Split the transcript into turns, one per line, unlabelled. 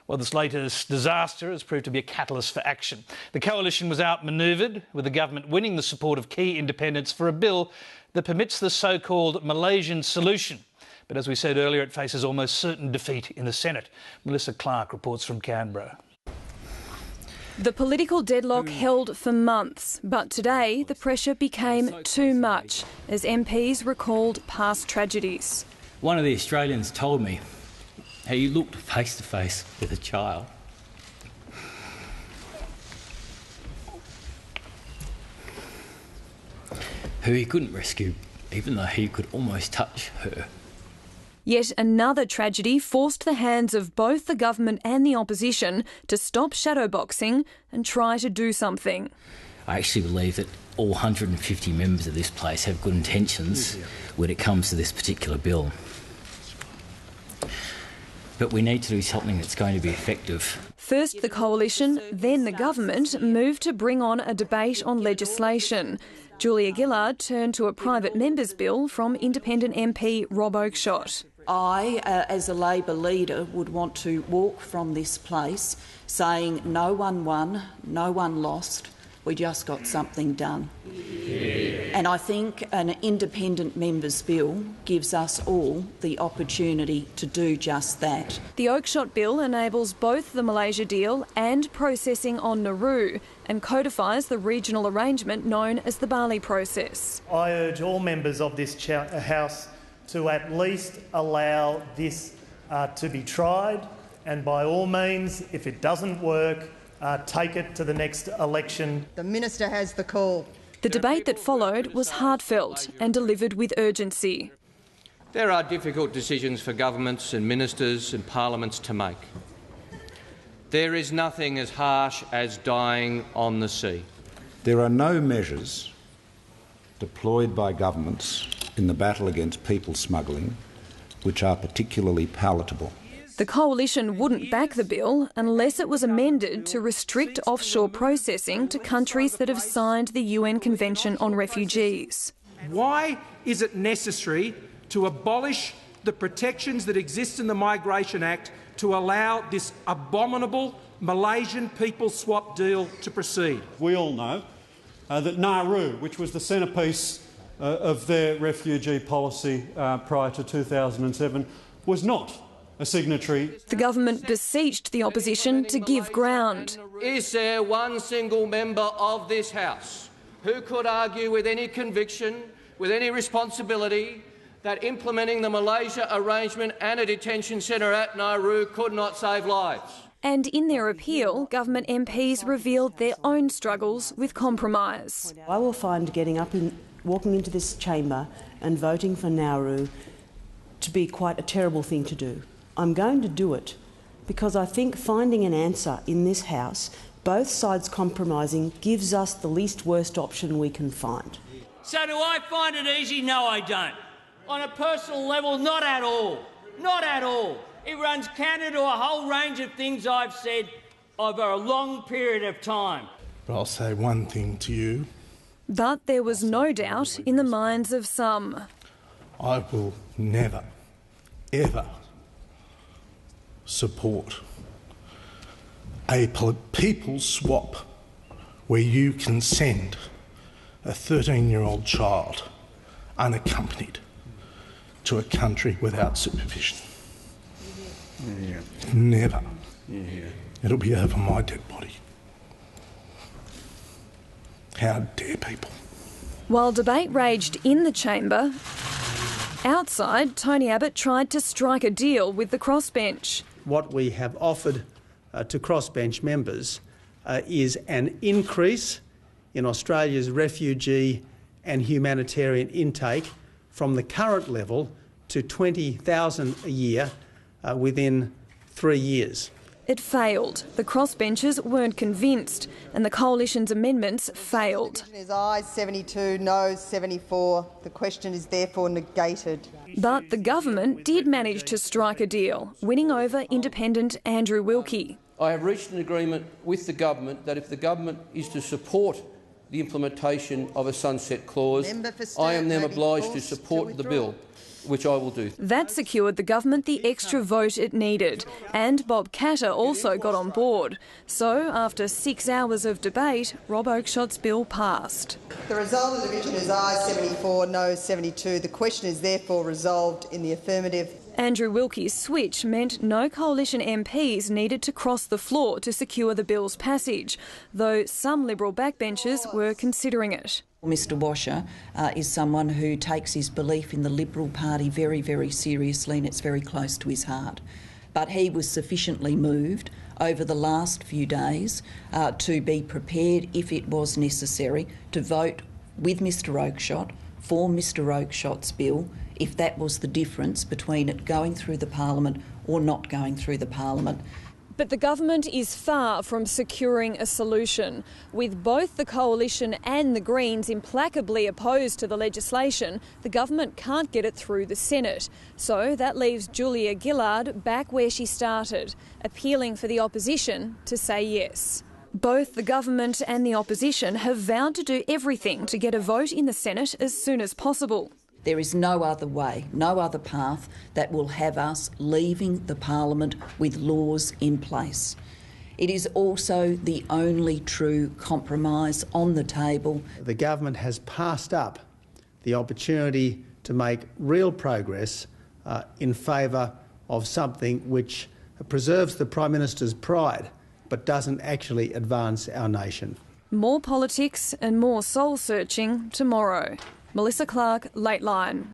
Well, this latest disaster has proved to be a catalyst for action. The coalition was outmanoeuvred, with the government winning the support of key independents for a bill that permits the so-called Malaysian Solution. But as we said earlier, it faces almost certain defeat in the Senate. Melissa Clarke reports from Canberra.
The political deadlock held for months, but today the pressure became too much as MPs recalled past tragedies.
One of the Australians told me how you looked face to face with a child. Who he couldn't rescue, even though he could almost touch her.
Yet another tragedy forced the hands of both the government and the opposition to stop shadowboxing and try to do something.
I actually believe that all 150 members of this place have good intentions when it comes to this particular bill. But we need to do something that's going to be effective.
First the coalition, then the government moved to bring on a debate on legislation. Julia Gillard turned to a private member's bill from independent MP Rob Oakeshott.
I, as a Labor leader, would want to walk from this place saying no one won, no one lost, we just got something done. Yeah. And I think an independent member's bill gives us all the opportunity to do just that.
The Oakeshott bill enables both the Malaysia deal and processing on Nauru and codifies the regional arrangement known as the Bali process.
I urge all members of this House to at least allow this to be tried, and by all means, if it doesn't work, take it to the next election.
The Minister has the call.
The debate that followed was heartfelt and delivered with urgency.
There are difficult decisions for governments and ministers and parliaments to make. There is nothing as harsh as dying on the sea.
There are no measures deployed by governments in the battle against people smuggling which are particularly palatable.
The coalition wouldn't back the bill unless it was amended to restrict offshore processing to countries that have signed the UN Convention on Refugees.
Why is it necessary to abolish the protections that exist in the Migration Act to allow this abominable Malaysian people swap deal to proceed?
We all know that Nauru, which was the centrepiece of their refugee policy prior to 2007, was not a signatory.
The government beseeched the opposition to give ground.
Is there one single member of this House who could argue with any conviction, with any responsibility, that implementing the Malaysia arrangement and a detention centre at Nauru could not save lives?
And in their appeal, government MPs revealed their own struggles with compromise.
I will find getting up and walking into this chamber and voting for Nauru to be quite a terrible thing to do. I'm going to do it because I think finding an answer in this House, both sides compromising, gives us the least worst option we can find.
So do I find it easy? No, I don't. On a personal level, not at all. Not at all. It runs counter to a whole range of things I've said over a long period of time.
But I'll say one thing to you.
But there was no doubt in the minds of some.
I will never, ever support a people swap where you can send a 13-year-old child unaccompanied to a country without supervision.
Yeah.
Never.
Yeah.
It'll be over my dead body. How dare people?
While debate raged in the chamber, outside, Tony Abbott tried to strike a deal with the crossbench.
What we have offered to crossbench members is an increase in Australia's refugee and humanitarian intake from the current level to 20,000 a year within 3 years.
It failed. The crossbenchers weren't convinced, and the coalition's amendments failed.
The question is ayes 72, noes 74. The question is therefore negated.
But the government did manage to strike a deal, winning over independent Andrew Wilkie.
I have reached an agreement with the government that if the government is to support the implementation of a sunset clause, I am then obliged to support the bill. which I will do.
That secured the government the extra vote it needed, and Bob Katter also got on board. So, after 6 hours of debate, Rob Oakeshot's bill passed.
The result of the division is ayes 74, noes 72. The question is therefore resolved in the affirmative.
Andrew Wilkie's switch meant no coalition MPs needed to cross the floor to secure the bill's passage, though some Liberal backbenchers were considering it.
Mr Washer is someone who takes his belief in the Liberal Party very, very seriously, and it's very close to his heart. But he was sufficiently moved over the last few days to be prepared, if it was necessary, to vote with Mr Oakeshott for Mr Oakeshot's bill, if that was the difference between it going through the Parliament or not going through the Parliament.
But the government is far from securing a solution. With both the Coalition and the Greens implacably opposed to the legislation, the government can't get it through the Senate. So that leaves Julia Gillard back where she started, appealing for the opposition to say yes. Both the government and the opposition have vowed to do everything to get a vote in the Senate as soon as possible.
There is no other way, no other path that will have us leaving the Parliament with laws in place. It is also the only true compromise on the table.
The government has passed up the opportunity to make real progress in favour of something which preserves the Prime Minister's pride but doesn't actually advance our nation.
More politics and more soul-searching tomorrow. Melissa Clarke, Lateline.